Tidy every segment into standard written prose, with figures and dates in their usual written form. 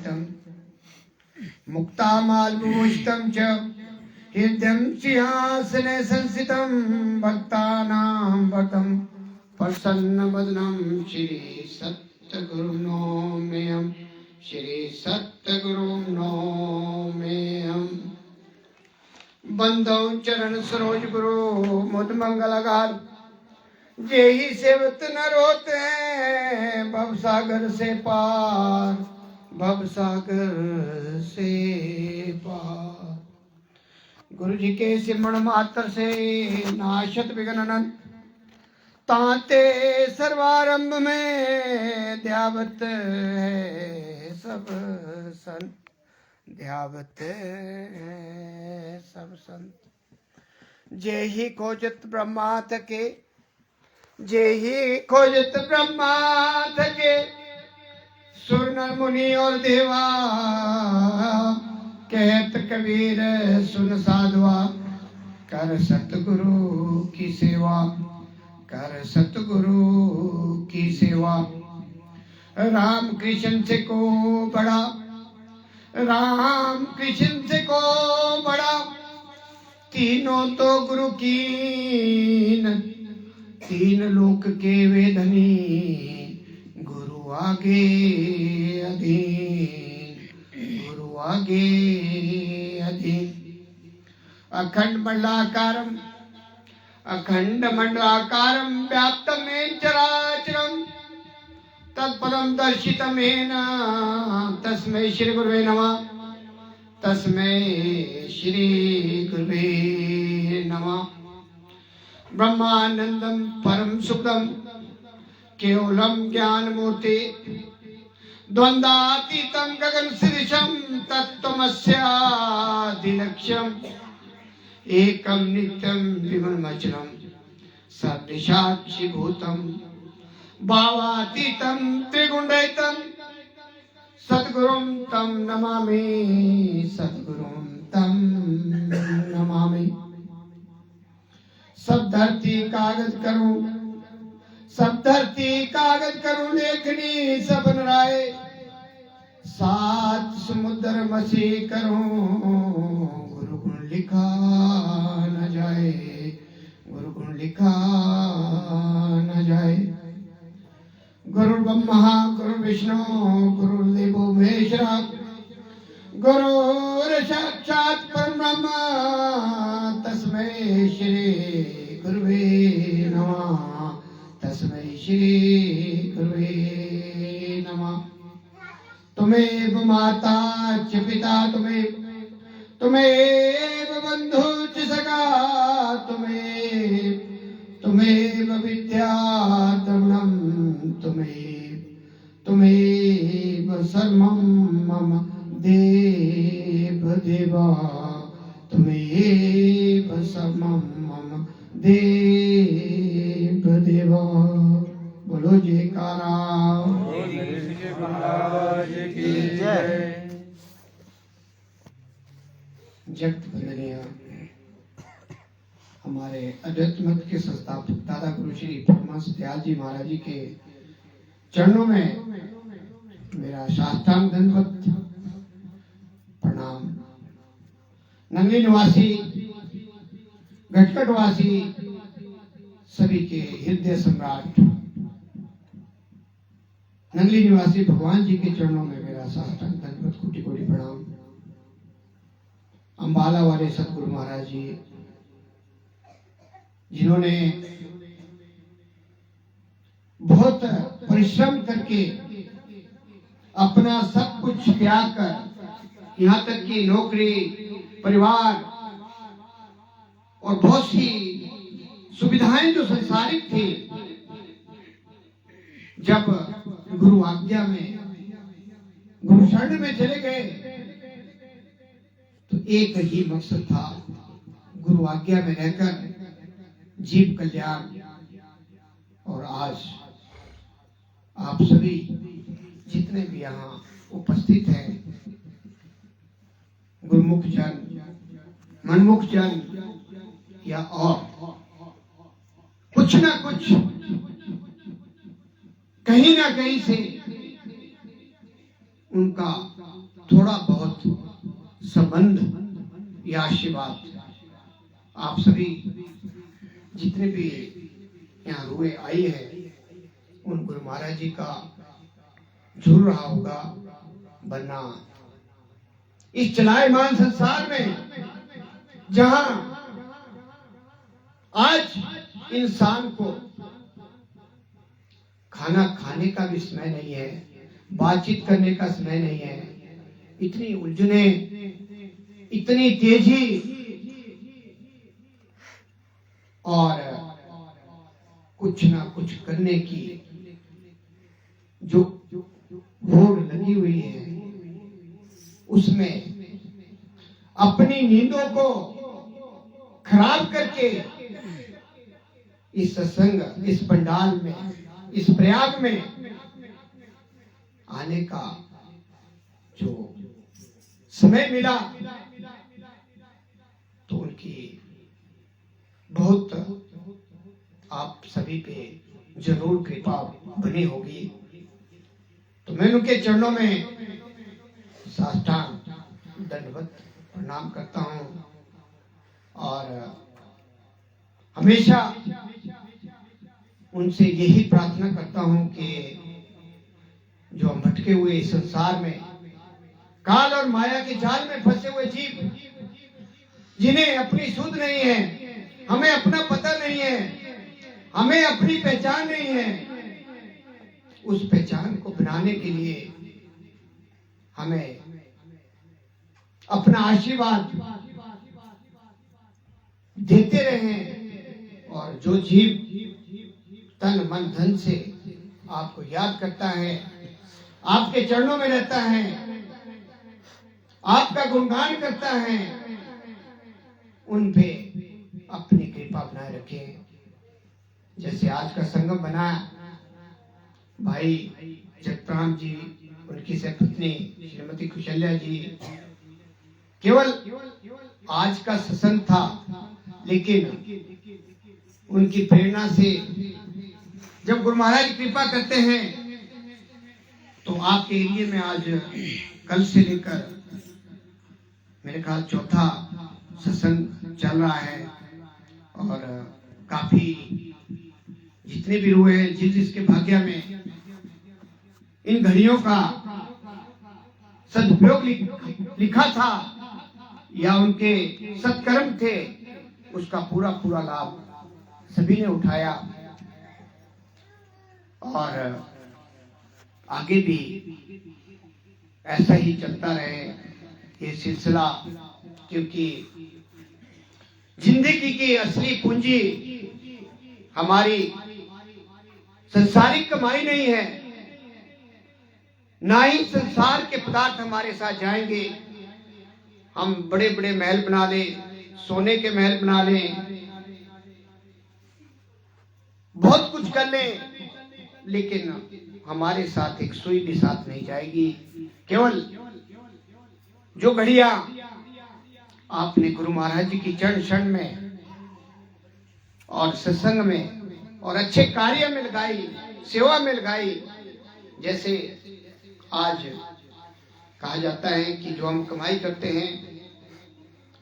समाहितं मुक्तामाल्यविभूषितं च हृदयं सिंहासने संस्थितं भक्तानां वरदं प्रसन्नवदनं श्री सद्गुरुं नौम्यहम् श्री सद्गुरुं नौम्यहम्। बंधौ चरण सरोज गुरु मुद मंगलगार जेहि सेवत न रोते भव सागर से पार भव सागर से पार। गुरु जी के सिमरण मात्र से नाशत विघ्न अनंत ताते सर्वारंभ में ध्यावत है सब संत ध्यावत है सब संत। जे ही खोजत ब्रह्मा थके जे ही खोजत ब्रह्मा थके सुर नर मुनि और देवा कहत कबीर सुन साधवा कर सतगुरु की सेवा कर सतगुरु की सेवा। राम कृष्ण से को बड़ा राम कृष्ण से को बड़ा तीनों तो गुरु कीन तीन लोक के वेदनी गुरु आगे अधीन गुरु आगे अधीन। अखंड मंडलाकारं व्याप्तमेन चराचरं तत्पदं दर्शितमेन तस्मै श्री गुरुवे नमः तस्मै श्री गुरुवे नमः। ब्रह्मानंदं परम सुखदं केवलं ज्ञानमूर्ति द्वंद्वातीतं गगन सदृशं तत्त्वमस्यादिलक्ष्यम् एकं नित्यं विमलमचलं सदृशाक्षिभूतं भावातीतं त्रिगुणरहितं सद्गुरुं तं नमामि सद्गुरुं तं नमामि। सब धरती कागज करूं लेखनी सब राय सात समुद्र मसी करूं गुरु गुण लिखा न जाए गुरु गुण लिखा न जाए। गुरु ब्रह्मा गुरु विष्णु गुरुदेवो महेश्वरा गुरुर साक्षात् परब्रह्म तस्मै श्री गुरुवे नमः तस्मै श्री गुरुवे नमः। तुमेव माता च पिता तुमेव बंधु च सखा तुमेव विद्या द्रविणं तुमेव सर्वं मम देव देवा तुमेव सर्वं मम देव देवा। बोलो जयकारा जगत बंदनिया हमारे अद्वैत मत के संस्थापक दादा गुरु श्री परमांश दयाल जी महाराज जी के चरणों में मेरा साष्टांग दंडवत प्रणाम। नंगली निवासी घटकटवासी सभी के हृदय सम्राट नंगली निवासी भगवान जी के चरणों में मेरा साष्टांग दंडवत कोटि कोटि प्रणाम। अंबाला वाले सतगुरु महाराज जी जिन्होंने बहुत परिश्रम करके अपना सब कुछ त्याग कर यहाँ तक कि नौकरी परिवार और बहुत सी सुविधाएं जो संसारिक थी जब गुरु आज्ञा में गुरु शरण में चले गए तो एक ही मकसद था गुरु आज्ञा में रहकर जीव कल्याण। और आज आप सभी जितने भी यहाँ उपस्थित हैं गुरुमुख जन मनमुख जन या और कुछ ना कुछ कहीं ना कहीं से उनका थोड़ा बहुत संबंध या आशीर्वाद आप सभी जितने भी यहाँ रुए आई है उन गुरु महाराज जी का झूल रहा होगा, वरना इस चलायमान संसार में जहां आज इंसान को खाना खाने का भी समय नहीं है, बातचीत करने का समय नहीं है, इतनी उलझने, इतनी तेजी और कुछ ना कुछ करने की जो होड़ लगी हुई है, उसमें अपनी नींदों को खराब करके इस सत्संग, इस पंडाल में, इस प्रयाग में आने का जो समय मिला तो उनकी बहुत आप सभी पे जरूर कृपा बनी होगी। तो मैं उनके चरणों में साष्टांग दंडवत प्रणाम करता हूँ और हमेशा उनसे यही प्रार्थना करता हूँ कि जो हम भटके हुए इस संसार में काल और माया के जाल में फंसे हुए जीव, जिन्हें अपनी सुध नहीं है, हमें अपना पता नहीं है, हमें अपनी पहचान नहीं है, उस पहचान को बनाने के लिए हमें अपना आशीर्वाद देते रहें। और जो जीव तन मन धन से आपको याद करता है, आपके चरणों में रहता है, आपका गुणगान करता है, उन पे अपनी कृपा बनाए रखें। जैसे आज का संगम बना भाई जगताम जी, उनकी पत्नी श्रीमती कुशल्या जी, केवल आज का सत्संग था, लेकिन उनकी प्रेरणा से जब गुरु महाराज कृपा करते हैं तो आपके एरिया में आज कल से लेकर मेरे ख्याल चौथा सत्संग चल रहा है और काफी जितने भी हुए जिस जिसके भाग्य में इन घड़ियों का सदुपयोग लिखा था या उनके सत्कर्म थे, उसका पूरा पूरा लाभ सभी ने उठाया और आगे भी ऐसा ही चलता रहे ये सिलसिला, क्योंकि जिंदगी की असली पूंजी हमारी संसारिक कमाई नहीं है, ना ही संसार के पदार्थ हमारे साथ जाएंगे। हम बड़े बड़े महल बना लें, सोने के महल बना लें, बहुत कुछ कर लें, लेकिन हमारे साथ एक सुई भी साथ नहीं जाएगी। केवल जो घड़िया आपने गुरु महाराज जी की चरण शरण में और सत्संग में और अच्छे कार्य में लगाई, सेवा में लगाई, जैसे आज कहा जाता है कि जो हम कमाई करते हैं,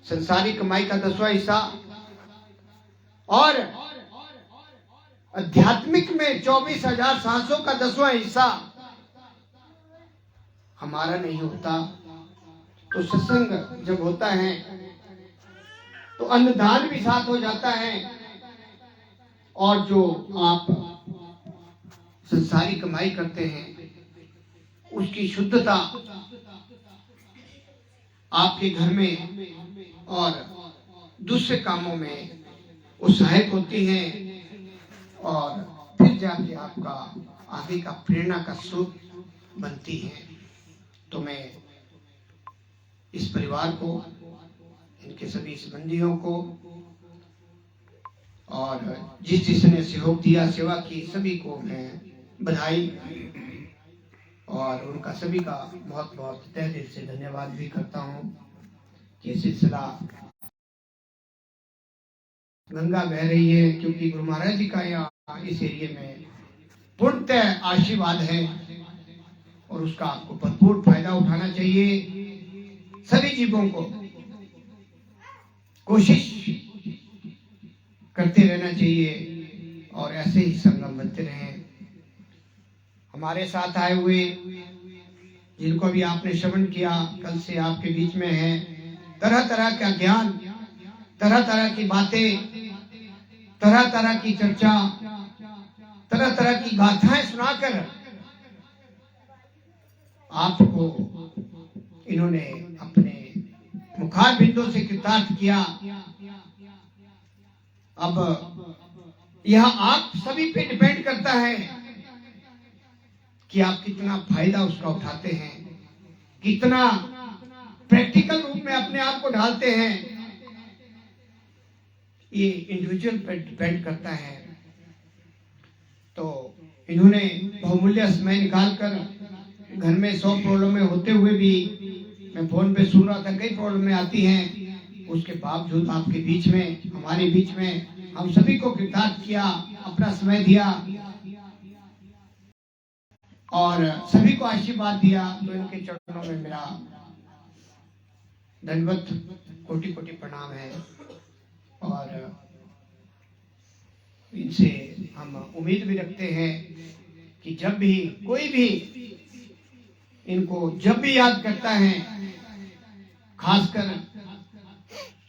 संसारी कमाई का 10वां हिस्सा और आध्यात्मिक में 24,700 का 10वां हिस्सा हमारा नहीं होता, तो सत्संग जब होता है तो अन्नदान भी साथ हो जाता है। और जो आप संसारी कमाई करते हैं उसकी शुद्धता आपके घर में और दूसरे कामों में उत्साहित होती है और फिर जाके आपका आगे का प्रेरणा का स्रोत बनती है। तो मैं इस परिवार को, इनके सभी संबंधियों को और जिस जिसने सहयोग दिया, सेवा की, सभी को मैं बधाई और उनका सभी का बहुत बहुत तहे दिल से धन्यवाद भी करता हूँ कि सिलसिला गंगा बह रही है, क्योंकि गुरु महाराज जी का यहाँ इस एरिया में पूर्णतः आशीर्वाद है और उसका आपको भरपूर फायदा उठाना चाहिए। सभी जीवों को कोशिश करते रहना चाहिए और ऐसे ही संगम बनते रहें। हमारे साथ आए हुए जिनको भी आपने श्रवण किया, कल से आपके बीच में है, तरह तरह का ज्ञान, तरह तरह की बातें, तरह तरह की चर्चा, तरह तरह की गाथाएं सुनाकर आपको इन्होंने अपने मुखार बिंदु से कृतार्थ किया। अब यह आप सभी पे डिपेंड करता है कि आप कितना फायदा उसका उठाते हैं, कितना प्रैक्टिकल रूप में अपने आप को ढालते हैं। ये इंडिविजुअल पे डिपेंड करता है। तो इन्होंने बहुमूल्य समय निकालकर घर में 100 प्रॉब्लम में होते हुए भी, मैं फोन पे सुन रहा था कई प्रॉब्लम में आती हैं, उसके बावजूद आपके बीच में, हमारे बीच में हम सभी को कृतार्थ किया, अपना समय दिया और सभी को आशीर्वाद दिया। तो इनके चरणों में मेरा दंडवत कोटि कोटि प्रणाम है और इनसे हम उम्मीद भी रखते हैं कि जब भी कोई भी इनको जब भी याद करता है, खासकर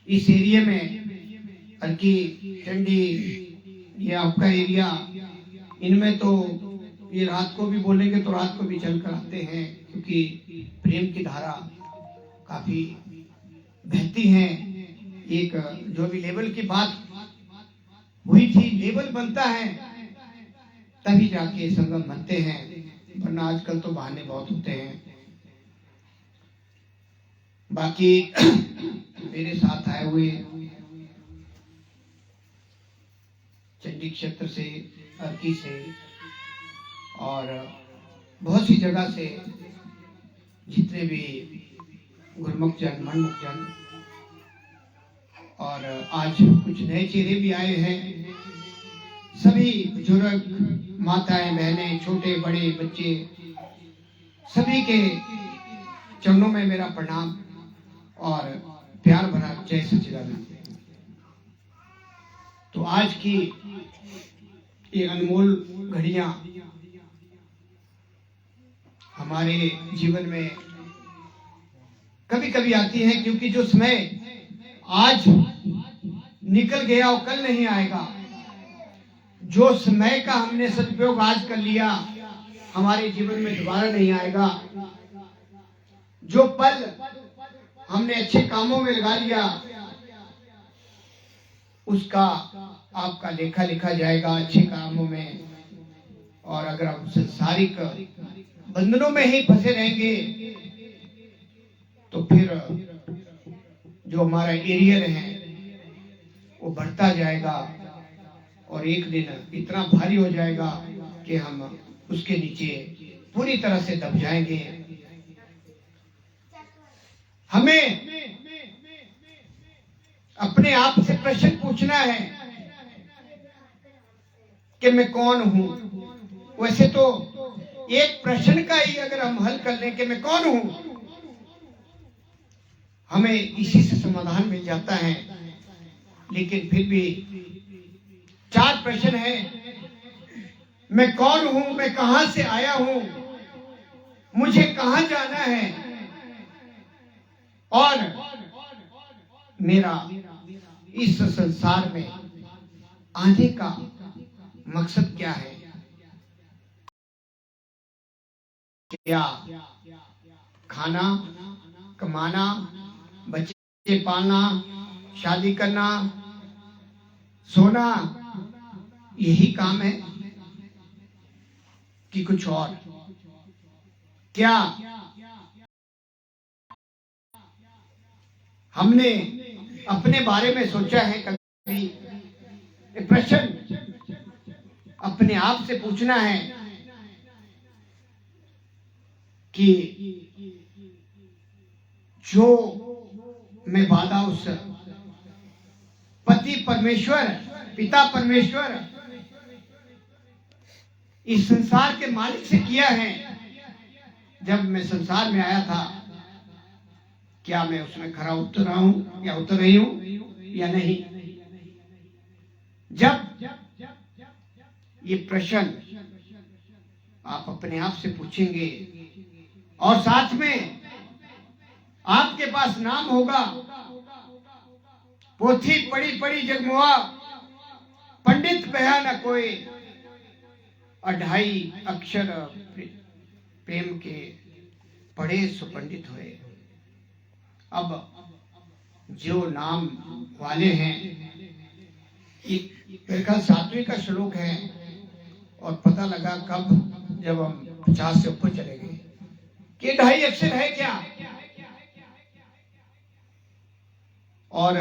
इस एरिया में अर्की चंडी, ये आपका एरिया, इनमें तो ये रात को भी बोलेंगे तो रात को भी चल कर आते हैं, क्योंकि प्रेम की धारा काफी बहती है। एक जो भी लेवल की बात हुई थी, लेवल बनता है तभी जाके संगम बनते हैं, वरना आजकल तो बहाने बहुत होते हैं। बाकी मेरे साथ आए हुए चंडी क्षेत्र से, अर्की से और बहुत सी जगह से जितने भी गुरमुख जन, मनमुख जन और आज कुछ नए चेहरे भी आए हैं, सभी बुजुर्ग, माताएं, बहनें, छोटे बड़े बच्चे, सभी के चरणों में मेरा प्रणाम और प्यार भरा जय सच्चिदानंद। तो आज की ये अनमोल घड़ियां हमारे जीवन में कभी कभी आती हैं, क्योंकि जो समय आज निकल गया वो कल नहीं आएगा। जो समय का हमने सदुपयोग आज कर लिया, हमारे जीवन में दोबारा नहीं आएगा। जो पल हमने अच्छे कामों में लगा लिया, उसका आपका लेखा लिखा जाएगा अच्छे कामों में। और अगर आप संसारिक बंधनों में ही फंसे रहेंगे तो फिर जो हमारा एरियर है वो बढ़ता जाएगा और एक दिन इतना भारी हो जाएगा कि हम उसके नीचे पूरी तरह से दब जाएंगे। हमें अपने आप से प्रश्न पूछना है कि मैं कौन हूं। वैसे तो एक प्रश्न का ही अगर हम हल कर लें कि मैं कौन हूं, हमें इसी से समाधान मिल जाता है। लेकिन फिर भी 4 प्रश्न है। मैं कौन हूं, मैं कहां से आया हूं, मुझे कहां जाना है और मेरा इस संसार में आने का मकसद क्या है। क्या खाना, कमाना, बच्चे पालना, शादी करना, सोना, यही काम है कि कुछ और? क्या हमने अपने बारे में सोचा है कभी? एक प्रश्न अपने आप से पूछना है कि जो मैं वादा उस पति परमेश्वर, पिता परमेश्वर, इस संसार के मालिक से किया है, जब मैं संसार में आया था, क्या मैं उसमें खरा उतर रहा हूं या उतर रही हूं या नहीं? जब ये प्रश्न आप अपने आप से पूछेंगे और साथ में आपके पास नाम होगा, पोथी पड़ी पड़ी जगमुआ, पंडित पया न कोई, 2.5 अक्षर प्रेम के पढ़े सो पंडित हुए। अब जो नाम वाले हैं, मेरे ख्याल 7वें का श्लोक है और पता लगा कब, जब हम 50 से ऊपर चले गए कि 2.5 अक्षर है क्या। और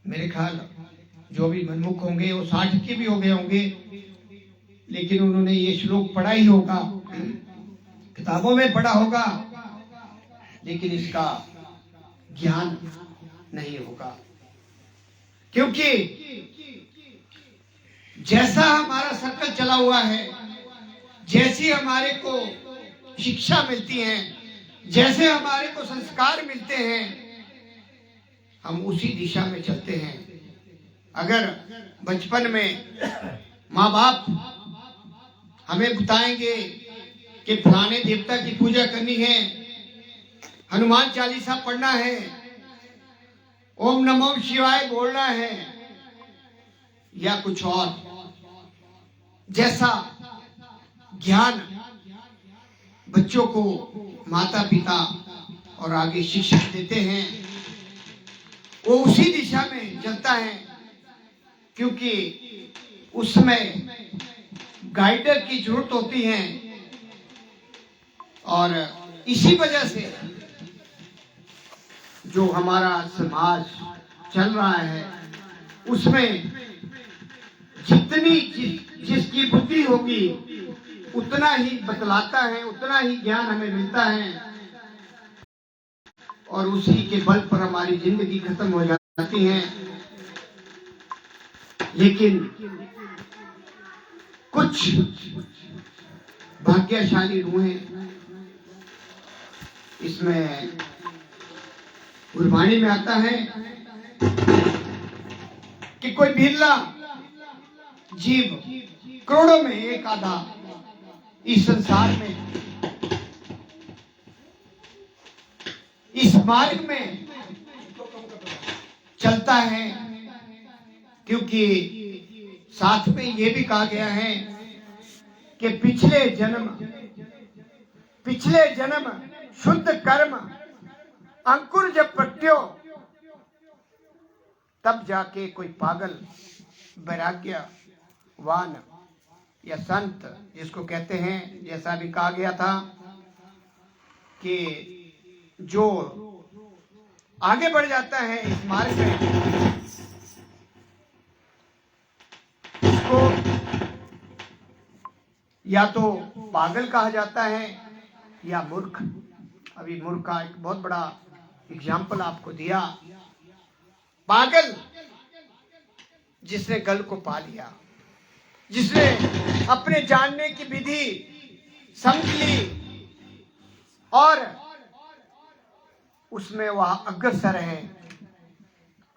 मेरे ख्याल जो भी मनमुख होंगे वो 60 के भी हो गए होंगे, लेकिन उन्होंने ये श्लोक पढ़ा ही होगा, किताबों में पढ़ा होगा, लेकिन इसका ज्ञान नहीं होगा। क्योंकि जैसा हमारा सर्कल चला हुआ है, जैसी हमारे को शिक्षा मिलती है, जैसे हमारे को संस्कार मिलते हैं, हम उसी दिशा में चलते हैं। अगर बचपन में माँ बाप हमें बताएंगे कि फलाने देवता की पूजा करनी है, हनुमान चालीसा पढ़ना है, ओम नमो शिवाय बोलना है, या कुछ और जैसा ज्ञान बच्चों को माता पिता और आगे शिक्षक देते हैं, वो उसी दिशा में चलता है। क्योंकि उसमें गाइडर की जरूरत होती है। और इसी वजह से जो हमारा समाज चल रहा है, उसमें जितनी जिसकी बुद्धि होगी उतना ही बतलाता है, उतना ही ज्ञान हमें मिलता है, और उसी के बल पर हमारी जिंदगी खत्म हो जाती है। लेकिन कुछ भाग्यशाली रूहें, इसमें गुरबाणी में आता है कि कोई बिरला जीव, करोड़ों में एक आधा इस संसार में, इस मार्ग में चलता है। क्योंकि साथ में ये भी कहा गया है कि पिछले जन्म शुद्ध कर्म अंकुर जब पट्यो, तब जाके कोई पागल वैराग्यवान या संत जिसको कहते हैं, जैसा भी कहा गया था कि जो आगे बढ़ जाता है इस मार्ग में, उसको या तो पागल कहा जाता है या मूर्ख। अभी मूर्ख का एक बहुत बड़ा एग्जाम्पल आपको दिया। पागल जिसने गल को पा लिया, जिसने अपने जानने की विधि समझ ली और उसमें वह अग्रसर है,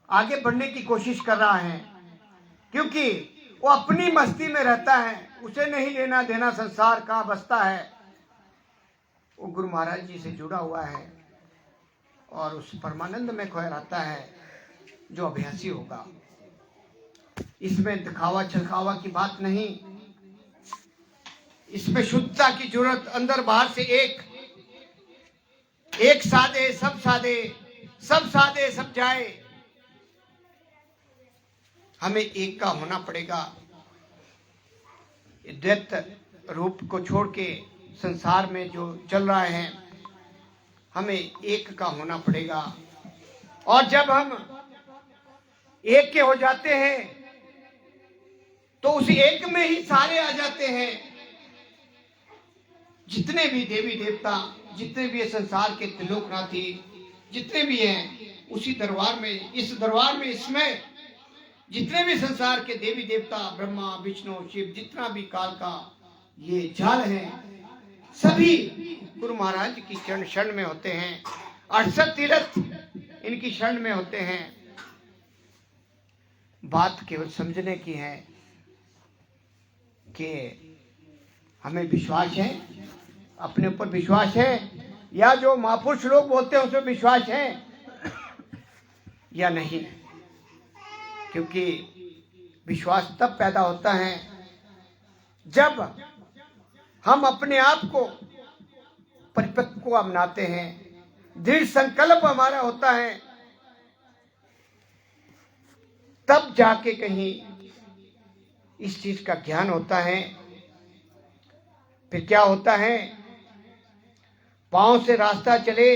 आगे बढ़ने की कोशिश कर रहा है, क्योंकि वो अपनी मस्ती में रहता है, उसे नहीं लेना देना संसार कहाँ बसता है। वो गुरु महाराज जी से जुड़ा हुआ है और उस परमानंद में खोया रहता है जो अभ्यासी होगा। इसमें दिखावा छलकावा की बात नहीं, इसमें शुद्धता की जरूरत। अंदर बाहर से एक साधे सब साधे, सब साधे सब जाए। हमें एक का होना पड़ेगा। द्वैत रूप को छोड़ के संसार में जो चल रहा है, हमें एक का होना पड़ेगा। और जब हम एक के हो जाते हैं तो उस एक में ही सारे आ जाते हैं। जितने भी देवी देवता, जितने भी संसार के त्रिलोकनाथी, जितने भी हैं, उसी दरबार में, इस दरबार में, इसमें जितने भी संसार के देवी देवता, ब्रह्मा विष्णु शिव, जितना भी काल का ये जाल है, सभी गुरु महाराज की चरण शरण में होते हैं। 68 तीर्थ इनकी शरण में होते हैं। बात केवल समझने की है कि हमें विश्वास है, अपने ऊपर विश्वास है, या जो महापुरुष लोग बोलते हैं उसमें विश्वास है या नहीं। क्योंकि विश्वास तब पैदा होता है जब हम अपने आप को परिपक्व बनाते हैं, दृढ़ संकल्प हमारा होता है, तब जाके कहीं इस चीज का ज्ञान होता है। फिर क्या होता है, पांव से रास्ता चले,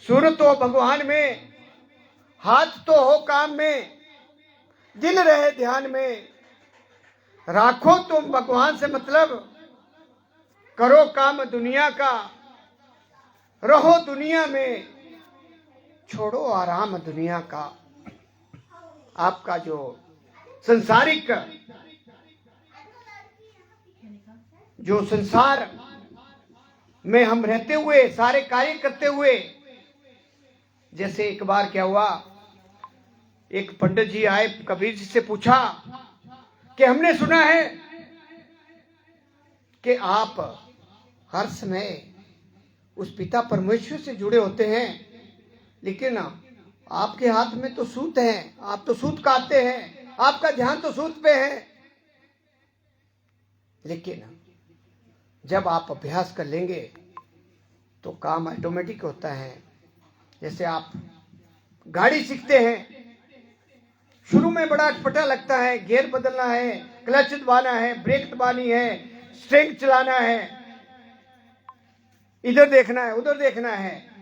सूरत हो भगवान में, हाथ तो हो काम में, दिल रहे ध्यान में, राखो तुम भगवान से मतलब, करो काम दुनिया का, रहो दुनिया में, छोड़ो आराम दुनिया का। आपका जो संसारिक, जो संसार में हम रहते हुए, सारे कार्य करते हुए, जैसे एक बार क्या हुआ, एक पंडित जी आए, कबीर जी से पूछा कि हमने सुना है कि आप हर समय उस पिता परमेश्वर से जुड़े होते हैं, लेकिन आपके हाथ में तो सूत है, आप तो सूत काटते हैं, आपका ध्यान तो सूत पे है। लेकिन जब आप अभ्यास कर लेंगे तो काम ऑटोमेटिक होता है। जैसे आप गाड़ी सीखते हैं, शुरू में बड़ा अटपटा लगता है, गियर बदलना है, क्लच दबाना है, ब्रेक दबानी है, स्ट्रिंग चलाना है, इधर देखना है, उधर देखना है,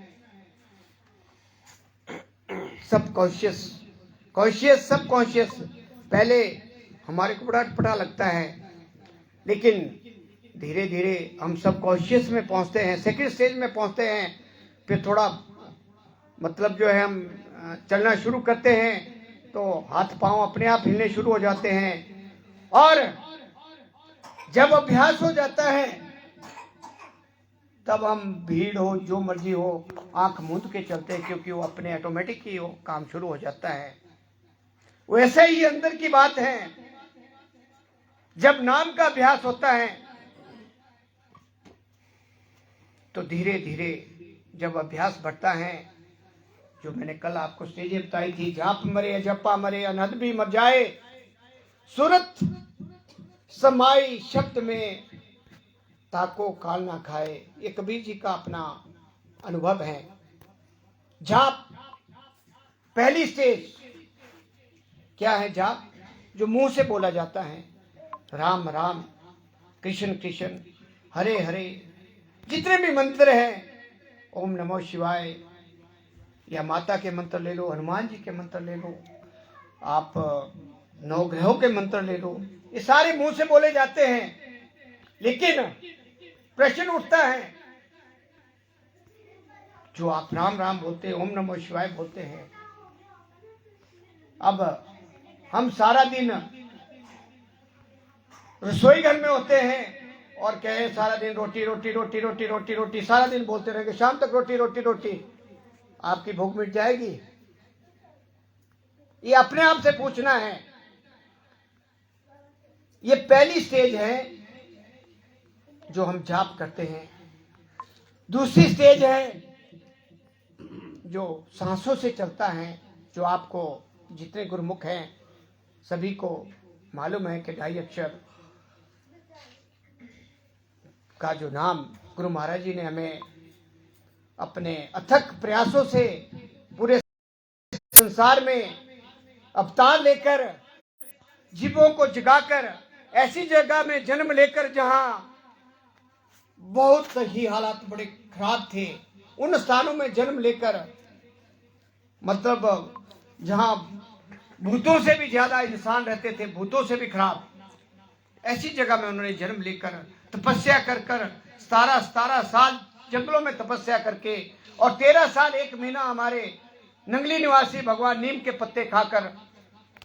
सब कॉन्शियस सब कॉन्शियस। पहले हमारे को बड़ा अटपटा लगता है, लेकिन धीरे धीरे हम सब कॉन्शियस में पहुंचते हैं, सेकंड स्टेज में पहुंचते हैं। फिर थोड़ा मतलब जो है हम चलना शुरू करते हैं तो हाथ पांव अपने आप हिलने शुरू हो जाते हैं। और जब अभ्यास हो जाता है तब हम भीड़ हो, जो मर्जी हो, आंख मूंद के चलते हैं, क्योंकि वो अपने ऑटोमेटिक ही वो काम शुरू हो जाता है। वैसे ही अंदर की बात है, जब नाम का अभ्यास होता है तो धीरे धीरे जब अभ्यास बढ़ता है, जो मैंने कल आपको स्टेज बताई थी, जाप मरे जप्पा मरे अनहद भी मर जाए, सूरत समाई शब्द में ताको काल ना खाए। ये कबीर जी का अपना अनुभव है। जाप पहली स्टेज क्या है? जाप जो मुंह से बोला जाता है, राम राम कृष्ण कृष्ण हरे हरे, जितने भी मंत्र हैं, ओम नमो शिवाय, या माता के मंत्र ले लो, हनुमान जी के मंत्र ले लो, आप 9 ग्रहों के मंत्र ले लो, ये सारे मुंह से बोले जाते हैं। लेकिन प्रश्न उठता है, जो आप राम राम बोलते हैं, ओम नमो शिवाय बोलते हैं, अब हम सारा दिन रसोई घर में होते हैं और कहे सारा दिन रोटी रोटी रोटी रोटी रोटी रोटी, सारा दिन बोलते रहेंगे, शाम तक रोटी रोटी रोटी, आपकी भूख मिट जाएगी? ये अपने आप से पूछना है। ये पहली स्टेज है जो हम जाप करते हैं। दूसरी स्टेज है जो सांसों से चलता है, जो आपको जितने गुरुमुख हैं सभी को मालूम है कि 2.5 अक्षर का जो नाम गुरु महाराज जी ने हमें अपने अथक प्रयासों से पूरे संसार में अवतार लेकर, जीवों को जगाकर, ऐसी जगह में जन्म लेकर जहां बहुत ही हालात बड़े खराब थे, उन स्थानों में जन्म लेकर, मतलब जहां भूतों से भी ज्यादा इंसान रहते थे, भूतों से भी खराब, ऐसी जगह में उन्होंने जन्म लेकर तपस्या कर कर 17 साल जंगलों में तपस्या करके, और 13 साल 1 महीना हमारे नंगली निवासी भगवान नीम के पत्ते खाकर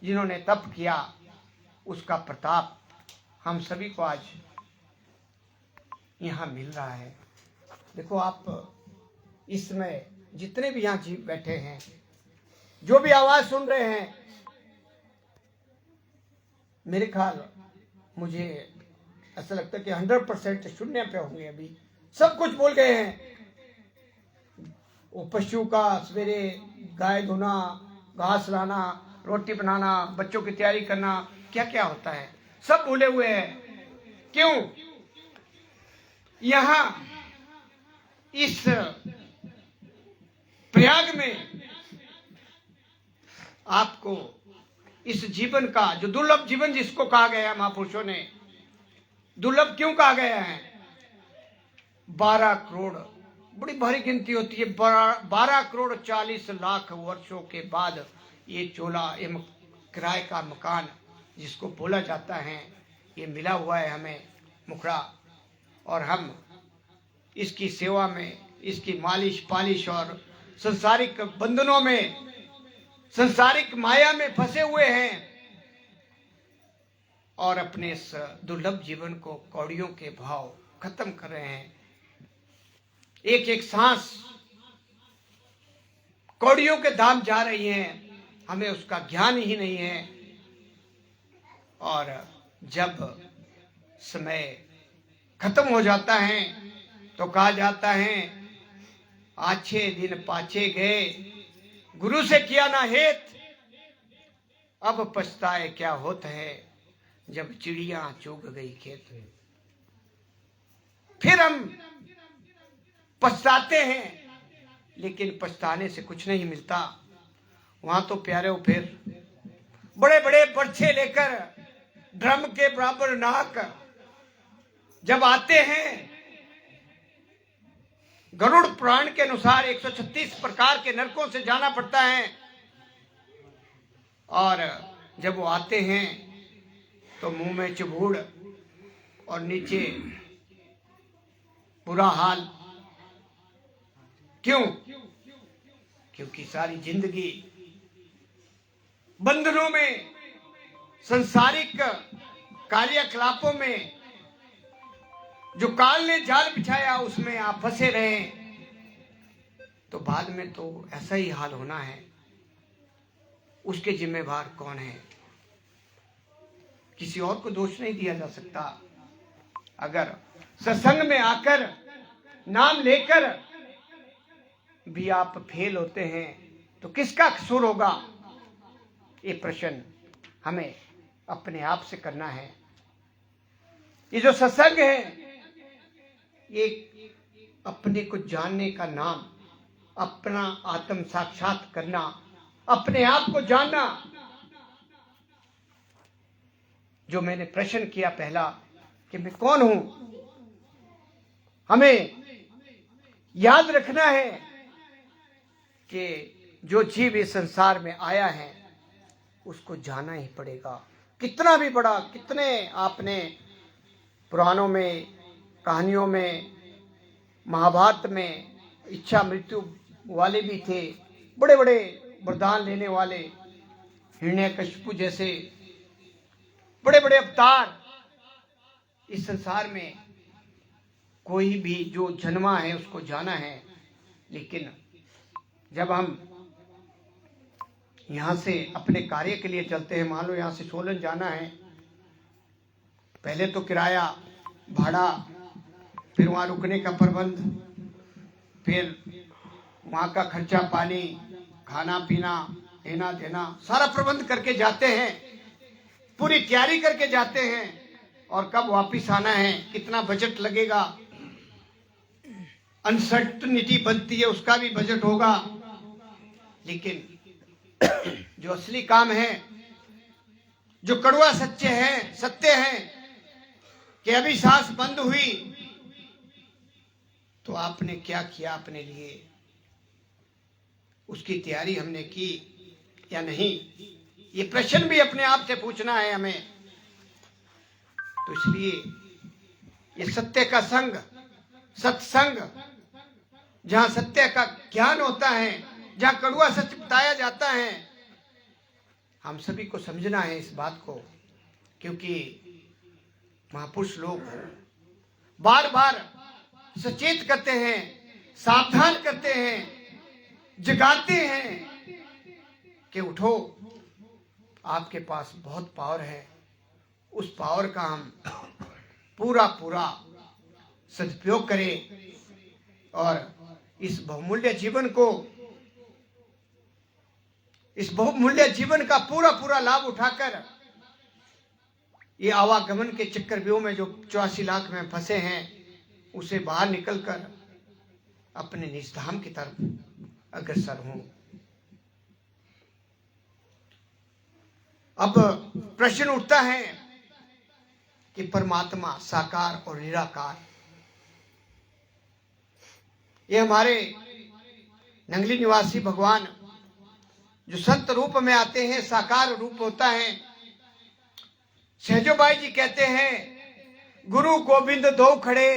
जिन्होंने तप किया, उसका प्रताप हम सभी को आज यहाँ मिल रहा है। देखो आप इस समय जितने भी यहाँ जीव बैठे हैं, जो भी आवाज सुन रहे हैं, मेरे ख्याल मुझे ऐसा लगता है कि 100% शून्य पे होंगे। अभी सब कुछ बोल गए हैं। वो पशु का सवेरे गाय धोना, घास लाना, रोटी बनाना, बच्चों की तैयारी करना, क्या क्या होता है, सब भूले हुए हैं। क्यों? यहां इस प्रयाग में आपको इस जीवन का, जो दुर्लभ जीवन जिसको कहा गया है महापुरुषों ने, दुर्लभ क्यों कहा गया है? 12 करोड़, बड़ी भारी गिनती होती है। 12 करोड़ 40 लाख वर्षों के बाद ये चोला, ये किराए का मकान जिसको बोला जाता है, ये मिला हुआ है हमें मुखड़ा। और हम इसकी सेवा में, इसकी मालिश पालिश और संसारिक बंधनों में, संसारिक माया में फंसे हुए हैं और अपने इस दुर्लभ जीवन को कौड़ियों के भाव खत्म कर रहे हैं। एक एक सांस कौड़ियों के दाम जा रही हैं, हमें उसका ज्ञान ही नहीं है। और जब समय खत्म हो जाता है तो कहा जाता है, आछे दिन पाछे गए, गुरु से किया ना हेत, अब पछताए क्या होता है, जब चिड़िया चुग गई खेत। फिर हम पछताते हैं, लेकिन पछताने से कुछ नहीं मिलता। वहां तो प्यारे हो, फिर बड़े बड़े बर्छे लेकर, ड्रम के बराबर नाक जब आते हैं, गरुड़ पुराण के अनुसार 136 प्रकार के नरकों से जाना पड़ता है। और जब वो आते हैं तो मुंह में चुभुड़ और नीचे बुरा हाल। क्यों? क्योंकि सारी जिंदगी बंधनों में, संसारिक कार्यकलापों में, जो काल ने जाल बिछाया उसमें आप फंसे रहे, तो बाद में तो ऐसा ही हाल होना है। उसके जिम्मेवार कौन है? किसी और को दोष नहीं दिया जा सकता। अगर सत्संग में आकर, नाम लेकर भी आप फेल होते हैं तो किसका कसूर होगा? ये प्रश्न हमें अपने आप से करना है। ये जो सत्संग है, ये अपने को जानने का नाम, अपना आत्म साक्षात करना, अपने आप को जानना। जो मैंने प्रश्न किया पहला कि मैं कौन हूं, हमें याद रखना है कि जो जीव इस संसार में आया है उसको जाना ही पड़ेगा। कितना भी बड़ा, कितने आपने पुराणों में, कहानियों में, महाभारत में इच्छा मृत्यु वाले भी थे, बड़े बड़े वरदान लेने वाले, हिरण्यकशिपु जैसे बड़े बड़े अवतार इस संसार में कोई भी जो जन्मा है उसको जाना है। लेकिन जब हम यहां से अपने कार्य के लिए चलते हैं, मान लो यहां से सोलन जाना है, पहले तो किराया भाड़ा, फिर वहां रुकने का प्रबंध, फिर वहां का खर्चा पानी, खाना पीना, लेना देना, सारा प्रबंध करके जाते हैं, पूरी तैयारी करके जाते हैं। और कब वापिस आना है, कितना बजट लगेगा, अनसर्टनिटी बनती है, उसका भी बजट होगा। लेकिन जो असली काम है, जो कड़वा सच्चे हैं, सत्य हैं कि अभी सांस बंद हुई तो आपने क्या किया अपने लिए, उसकी तैयारी हमने की या नहीं, ये प्रश्न भी अपने आप से पूछना है हमें। तो इसलिए ये सत्य का संग, सत्संग, जहां सत्य का ज्ञान होता है, जहां कड़वा सच बताया जाता है, हम सभी को समझना है इस बात को। क्योंकि महापुरुष लोग बार बार सचेत करते हैं, सावधान करते हैं, जगाते हैं कि उठो, आपके पास बहुत पावर है। उस पावर का हम पूरा पूरा सदुपयोग करें और इस बहुमूल्य जीवन का पूरा पूरा लाभ उठाकर ये आवागमन के चक्रव्यूह में जो 84 लाख में फंसे हैं उसे बाहर निकलकर अपने निज धाम की तरफ अग्रसर हों। अब प्रश्न उठता है कि परमात्मा साकार और निराकार, ये हमारे नंगली निवासी भगवान जो संत रूप में आते हैं, साकार रूप होता है। सहजोबाई जी कहते हैं, गुरु गोविंद दो खड़े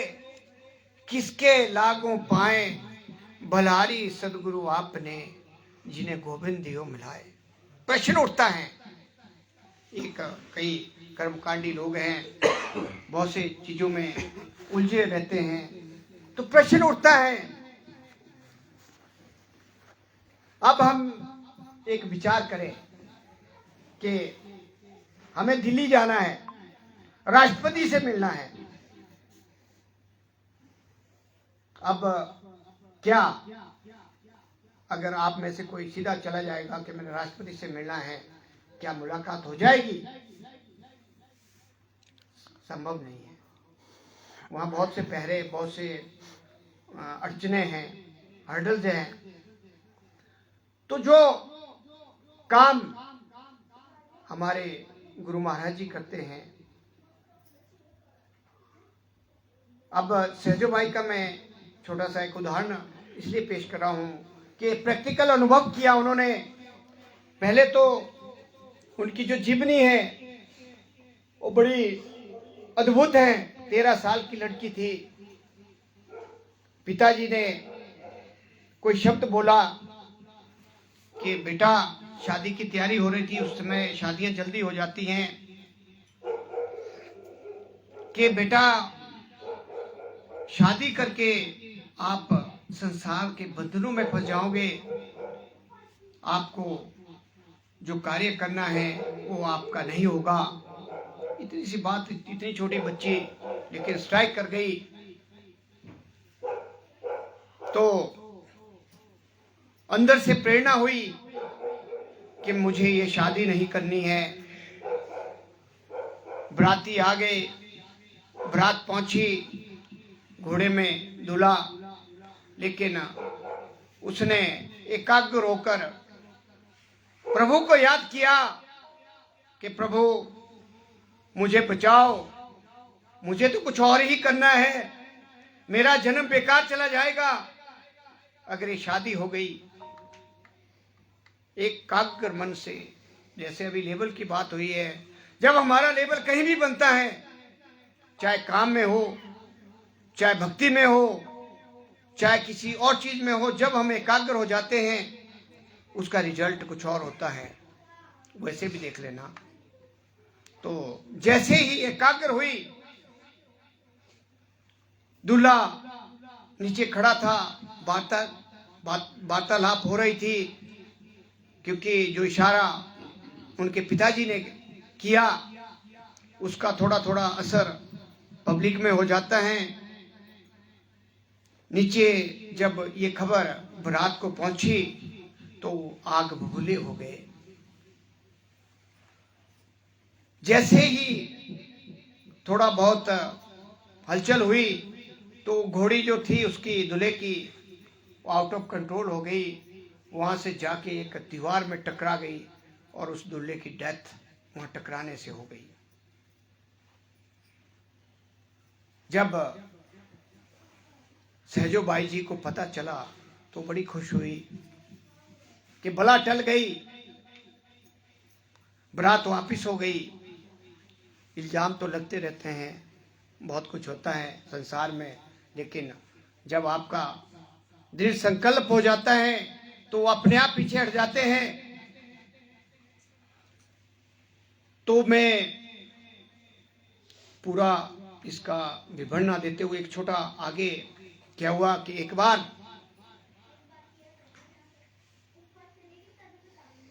किसके लागू पाए, भलारी सदगुरु आपने जिन्हें गोविंद दियो मिलाए। प्रश्न उठता है, एक कई कर्मकांडी लोग हैं, बहुत से चीजों में उलझे रहते हैं, तो प्रश्न उठता है। अब हम एक विचार करें कि हमें दिल्ली जाना है, राष्ट्रपति से मिलना है। अब क्या अगर आप में से कोई सीधा चला जाएगा कि मैंने राष्ट्रपति से मिलना है, क्या मुलाकात हो जाएगी? संभव नहीं है। वहां बहुत से पहरे, बहुत से अड़चने हैं, हर्डल्स हैं। तो जो काम हमारे गुरु महाराज जी करते हैं, अब सहजोबाई का मैं छोटा सा एक उदाहरण इसलिए पेश कर रहा हूं कि प्रैक्टिकल अनुभव किया उन्होंने। पहले तो उनकी जो जीवनी है वो बड़ी अद्भुत है। 13 साल की लड़की थी, पिताजी ने कोई शब्द बोला कि बेटा, शादी की तैयारी हो रही थी, उस समय शादियां जल्दी हो जाती हैं, कि बेटा शादी करके आप संसार के बंधनों में फंस जाओगे, आपको जो कार्य करना है वो आपका नहीं होगा। इतनी सी बात, इतनी छोटी बच्ची, लेकिन स्ट्राइक कर गई। तो अंदर से प्रेरणा हुई कि मुझे ये शादी नहीं करनी है। बराती आ गए, बरात पहुंची, घोड़े में दूल्हा, लेकिन उसने एकाग्र होकर प्रभु को याद किया कि प्रभु मुझे बचाओ, मुझे तो कुछ और ही करना है, मेरा जन्म बेकार चला जाएगा अगर ये शादी हो गई। एक एकाग्र मन से, जैसे अभी लेवल की बात हुई है, जब हमारा लेवल कहीं भी बनता है, चाहे काम में हो, चाहे भक्ति में हो, चाहे किसी और चीज में हो, जब हम एकाग्र हो जाते हैं उसका रिजल्ट कुछ और होता है। वैसे भी देख लेना। तो जैसे ही एकाग्र हुई, दूल्हा नीचे खड़ा था, वार्तालाप हो रही थी, क्योंकि जो इशारा उनके पिताजी ने किया उसका थोड़ा थोड़ा असर पब्लिक में हो जाता है। नीचे जब ये खबर बारात को पहुंची तो आग बबूले हो गए। जैसे ही थोड़ा बहुत हलचल हुई तो घोड़ी जो थी उसकी, दूल्हे की, आउट ऑफ कंट्रोल हो गई, वहां से जाके एक दीवार में टकरा गई और उस दूल्हे की डेथ वहां टकराने से हो गई। जब सहजोबाई जी को पता चला तो बड़ी खुश हुई कि बला टल गई, बरात वापिस हो गई। इल्जाम तो लगते रहते हैं, बहुत कुछ होता है संसार में, लेकिन जब आपका दृढ़ संकल्प हो जाता है तो अपने आप पीछे हट जाते हैं। तो मैं पूरा इसका विवरण ना देते हुए एक छोटा आगे क्या हुआ कि एक बार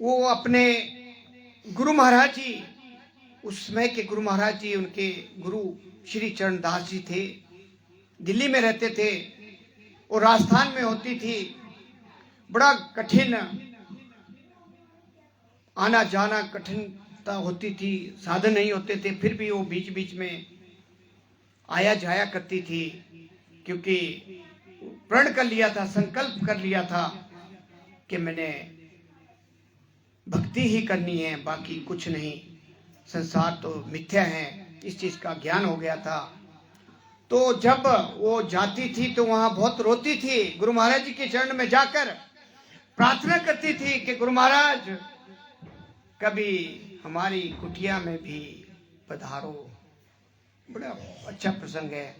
वो अपने गुरु महाराज जी, उस समय के गुरु महाराज जी, उनके गुरु श्री चरणदास जी थे, दिल्ली में रहते थे और राजस्थान में होती थी बड़ा कठिन आना जाना, कठिनता होती थी, साधन नहीं होते थे, फिर भी वो बीच बीच में आया जाया करती थी, क्योंकि प्रण कर लिया था, संकल्प कर लिया था कि मैंने भक्ति ही करनी है, बाकी कुछ नहीं, संसार तो मिथ्या है, इस चीज का ज्ञान हो गया था। तो जब वो जाती थी तो वहां बहुत रोती थी, गुरु महाराज जी के चरण में जाकर प्रार्थना करती थी कि गुरु महाराज कभी हमारी कुटिया में भी पधारो। बड़ा अच्छा प्रसंग है।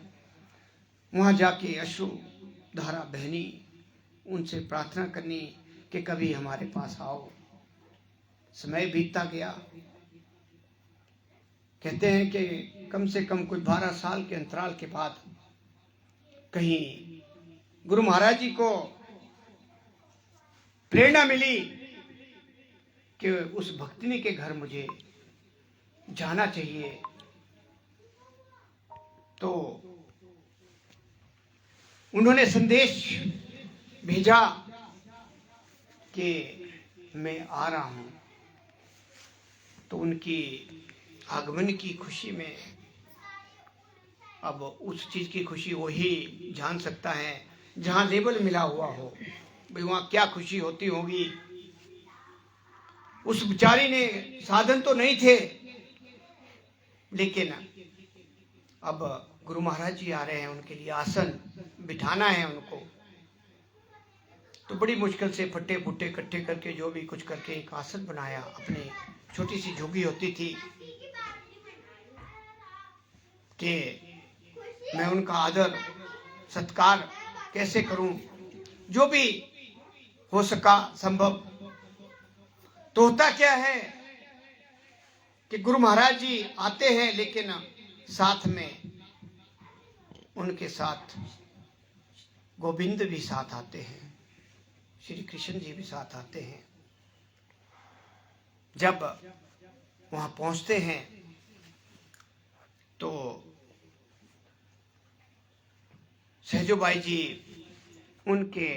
वहां जाके अश्रु धारा बहनी, उनसे प्रार्थना करनी कि कभी हमारे पास आओ। समय बीतता गया, कहते हैं कि कम से कम कुछ 12 साल के अंतराल के बाद कहीं गुरु महाराज जी को प्रेरणा मिली कि उस भक्तिनी के घर मुझे जाना चाहिए। तो उन्होंने संदेश भेजा कि मैं आ रहा हूं। तो उनकी आगमन की खुशी में, अब उस चीज की खुशी वही जान सकता है जहां लेबल मिला हुआ हो, भाई वहां क्या खुशी होती होगी। उस बेचारी ने साधन तो नहीं थे, लेकिन अब गुरु महाराज जी आ रहे हैं, उनके लिए आसन बिठाना है उनको। तो बड़ी मुश्किल से फट्टे फुट्टे इकट्ठे करके जो भी कुछ करके एक आसन बनाया। अपनी छोटी सी झोगी होती थी कि मैं उनका आदर सत्कार कैसे करूं, जो भी हो सका संभव। तो होता क्या है कि गुरु महाराज जी आते हैं, लेकिन साथ में उनके साथ गोविंद भी साथ आते हैं, श्री कृष्ण जी भी साथ आते हैं। जब वहां पहुंचते हैं तो सहजोबाई जी उनके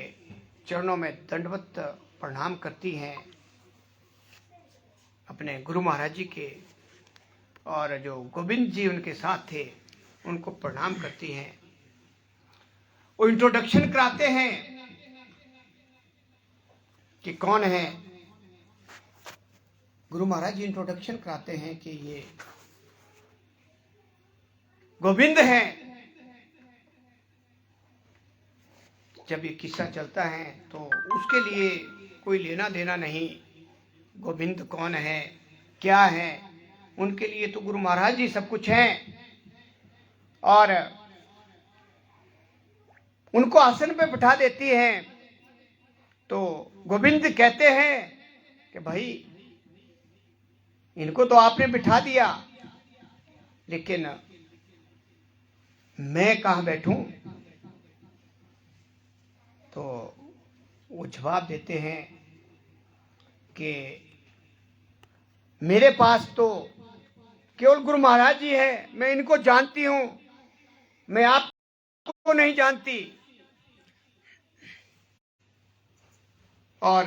चरणों में दंडवत प्रणाम करती हैं, अपने गुरु महाराज जी के, और जो गोविंद जी उनके साथ थे उनको प्रणाम करती हैं। वो इंट्रोडक्शन कराते हैं कि कौन है। गुरु महाराज जी इंट्रोडक्शन कराते हैं कि ये गोविंद है। जब ये किस्सा चलता है तो उसके लिए कोई लेना देना नहीं, गोविंद कौन है क्या है, उनके लिए तो गुरु महाराज जी सब कुछ हैं। और उनको आसन पे बिठा देती हैं। तो गोविंद कहते हैं कि भाई इनको तो आपने बिठा दिया, लेकिन मैं कहां बैठूं। तो वो जवाब देते हैं कि मेरे पास तो केवल गुरु महाराज जी है, मैं इनको जानती हूं, मैं आपको नहीं जानती। और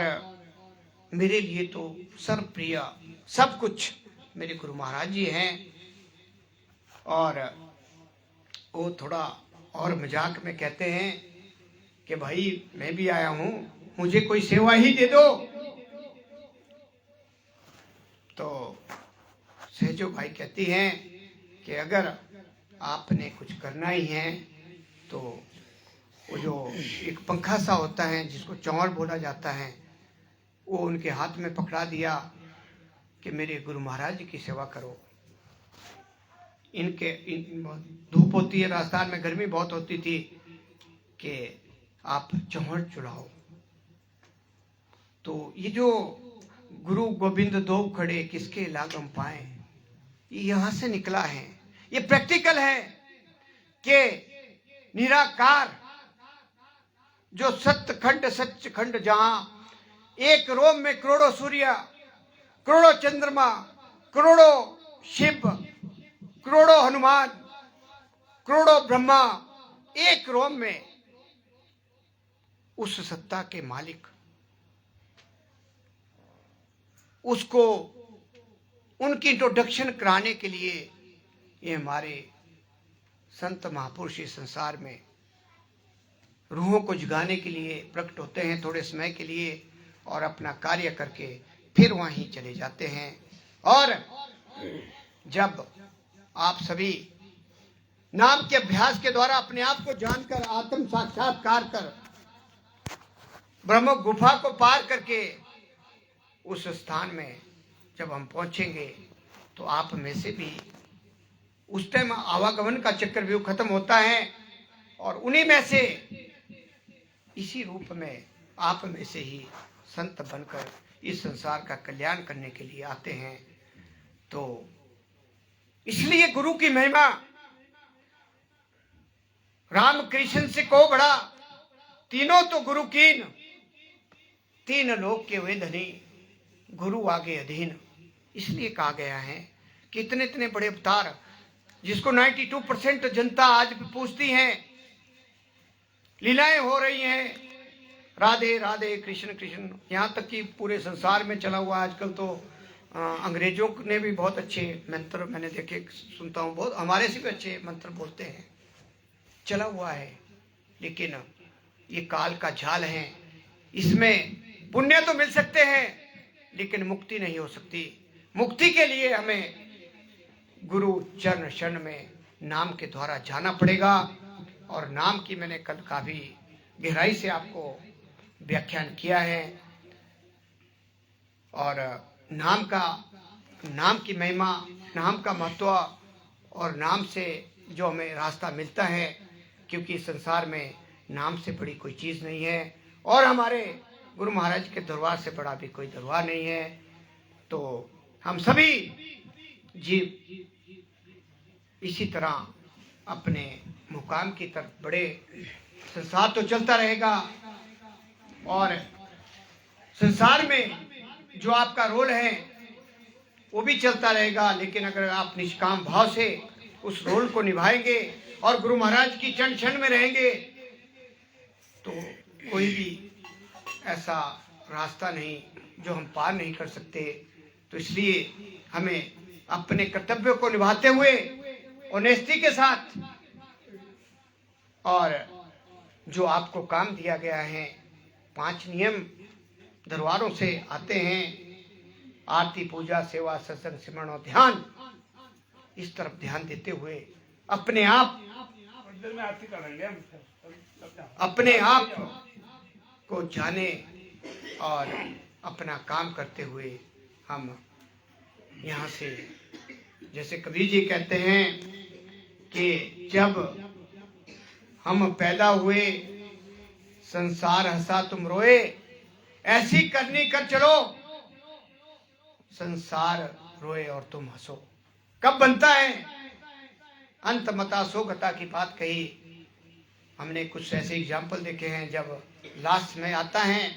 मेरे लिए तो सर्वप्रिय सब कुछ मेरे गुरु महाराज जी हैं। और वो थोड़ा और मजाक में कहते हैं कि भाई मैं भी आया हूं, मुझे कोई सेवा ही दे दो। तो सहजो भाई कहती हैं कि अगर आपने कुछ करना ही है तो वो जो एक पंखा सा होता है जिसको चौर बोला जाता है, वो उनके हाथ में पकड़ा दिया कि मेरे गुरु महाराज जी की सेवा करो। धूप होती है, राजस्थान में गर्मी बहुत होती थी, कि आप चौहड़ चुड़ाओ। तो ये जो गुरु गोविंद दो खड़े किसके लागम पाए, ये यहां से निकला है, ये प्रैक्टिकल है। के निराकार जो सतखंड सचखंड, जहां एक रोम में करोड़ों सूर्य, करोड़ों चंद्रमा, करोड़ों शिव, करोड़ों हनुमान, करोड़ों ब्रह्मा एक रोम में, उस सत्ता के मालिक, उसको उनकी इंट्रोडक्शन कराने के लिए ये हमारे संत महापुरुष इस संसार में रूहों को जगाने के लिए प्रकट होते हैं थोड़े समय के लिए, और अपना कार्य करके फिर वहीं चले जाते हैं। और जब आप सभी नाम के अभ्यास के द्वारा अपने आप को जानकर, आत्म साक्षात्कार कर, ब्रह्म गुफा को पार करके उस स्थान में जब हम पहुंचेंगे, तो आप में से भी उस टाइम आवागमन का चक्रव्यूह खत्म होता है, और उन्हीं में से इसी रूप में आप में से ही संत बनकर इस संसार का कल्याण करने के लिए आते हैं। तो इसलिए गुरु की महिमा, राम कृष्ण से को बड़ा, तीनों तो गुरु कीन, तीन लोक के हुए धनी, गुरु आगे अधीन। इसलिए कहा गया है कि इतने इतने बड़े अवतार, जिसको 92% जनता आज भी पूछती है, लीलाएं हो रही हैं, राधे राधे कृष्ण कृष्ण, यहाँ तक कि पूरे संसार में चला हुआ आजकल तो अंग्रेजों ने भी बहुत अच्छे मंत्र मैंने देखे, सुनता हूँ, बहुत हमारे से भी अच्छे मंत्र बोलते हैं, चला हुआ है। लेकिन ये काल का जाल है, इसमें पुण्य तो मिल सकते हैं लेकिन मुक्ति नहीं हो सकती। मुक्ति के लिए हमें गुरु चरण शरण में नाम के द्वारा जाना पड़ेगा। और नाम की मैंने कल काफी गहराई से आपको व्याख्यान किया है, और नाम की महिमा, नाम का महत्व, और नाम से जो हमें रास्ता मिलता है, क्योंकि संसार में नाम से बड़ी कोई चीज़ नहीं है, और हमारे गुरु महाराज के दरबार से बड़ा भी कोई दरबार नहीं है। तो हम सभी जीव इसी तरह अपने मुकाम की तरफ बढ़े। संसार तो चलता रहेगा, और संसार में जो आपका रोल है वो भी चलता रहेगा, लेकिन अगर आप निष्काम भाव से उस रोल को निभाएंगे और गुरु महाराज की चरण शरण में रहेंगे, तो कोई भी ऐसा रास्ता नहीं जो हम पार नहीं कर सकते। तो इसलिए हमें अपने कर्तव्यों को निभाते हुए ऑनेस्टी के साथ, और जो आपको काम दिया गया है, 5 नियम दरबारों से आते हैं, आरती पूजा सेवा सत्संग सिमरन और ध्यान, इस तरफ ध्यान देते हुए अपने आप को जाने और अपना काम करते हुए हम यहाँ से, जैसे कबीर जी कहते हैं कि जब हम पैदा हुए संसार हंसा तुम रोए, ऐसी करनी कर चलो संसार रोए और तुम हंसो। कब बनता है? अंत मता सो गता की बात कही। हमने कुछ ऐसे एग्जाम्पल देखे हैं, जब लास्ट में आता है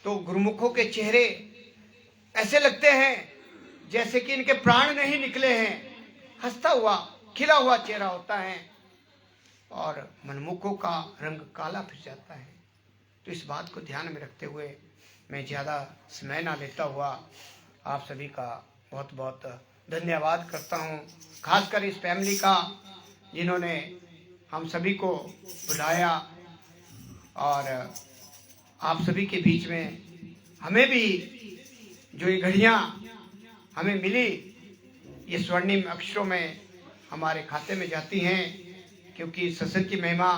तो गुरुमुखों के चेहरे ऐसे लगते हैं जैसे कि इनके प्राण नहीं निकले हैं, हंसता हुआ खिला हुआ चेहरा होता है, और मनमुखों का रंग काला फिर जाता है। तो इस बात को ध्यान में रखते हुए मैं ज़्यादा समय ना लेता हुआ आप सभी का बहुत बहुत धन्यवाद करता हूँ, खासकर इस फैमिली का जिन्होंने हम सभी को बुलाया, और आप सभी के बीच में हमें भी जो ये घड़ियाँ हमें मिली, ये स्वर्णिम अक्षरों में हमारे खाते में जाती हैं, क्योंकि सत्संग की महिमा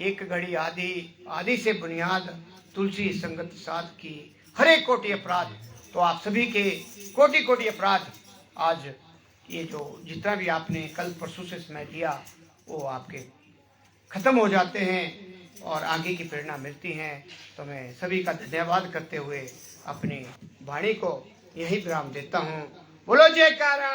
एक घड़ी आदि से बुनियाद, तुलसी संगत साध की हरे कोटि अपराध। तो आप सभी के कोटि कोटि अपराध आज ये जो जितना भी आपने कल परसों से समय दिया वो आपके खत्म हो जाते हैं और आगे की प्रेरणा मिलती है। तो मैं सभी का धन्यवाद करते हुए अपनी वाणी को यही विराम देता हूँ। बोलो जयकारा।